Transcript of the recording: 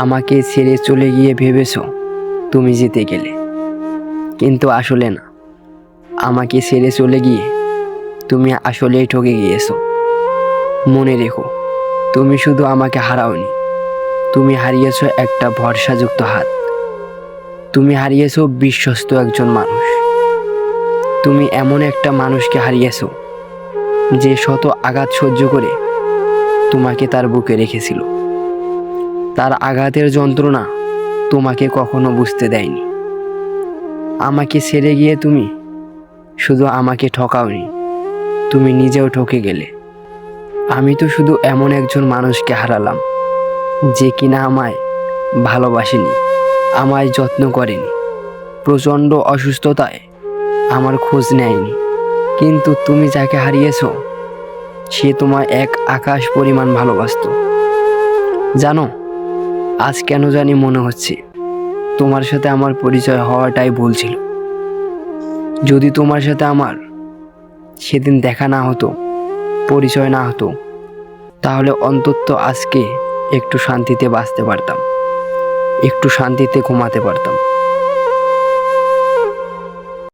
আমাকে ছেড়ে চলে গিয়ে ভেবেছো তুমি জিতে গেলে, কিন্তু আসলে না। আমাকে ছেড়ে চলে গিয়ে তুমি আসলেই ঠকে গিয়েছো। মনে রেখো, তুমি শুধু আমাকে হারাওনি, তুমি হারিয়েছো একটা ভরসাযুক্ত হাত। তুমি হারিয়েছো বিশ্বস্ত একজন মানুষ। তুমি এমন একটা মানুষকে হারিয়েছো যে শত আঘাত সহ্য করে তোমাকে তার বুকে রেখেছিল। তার আঘাতের যন্ত্রণা তোমাকে কখনো বুঝতে দেয়নি। আমাকে ছেড়ে গিয়ে তুমি শুধু আমাকে ঠকাওনি, তুমি নিজেও ঠকে গেলে। আমি তো শুধু এমন একজন মানুষকে হারালাম যে কিনা আমায় ভালোবাসেনি, আমায় যত্ন করেনি, প্রচণ্ড অসুস্থতায় আমার খোঁজ নেয়নি। কিন্তু তুমি যাকে হারিয়েছো সে তোমায় এক আকাশ পরিমাণ ভালোবাসতো। জানো, আজ কেন জানি মনে হচ্ছে তোমার সাথে আমার পরিচয় হওয়াটাই ভুল ছিল। যদি তোমার সাথে আমার সেদিন দেখা না হতো, পরিচয় না হতো, তাহলে অন্তত আজকে একটু শান্তিতে বাঁচতে পারতাম, একটু শান্তিতে ঘুমাতে পারতাম।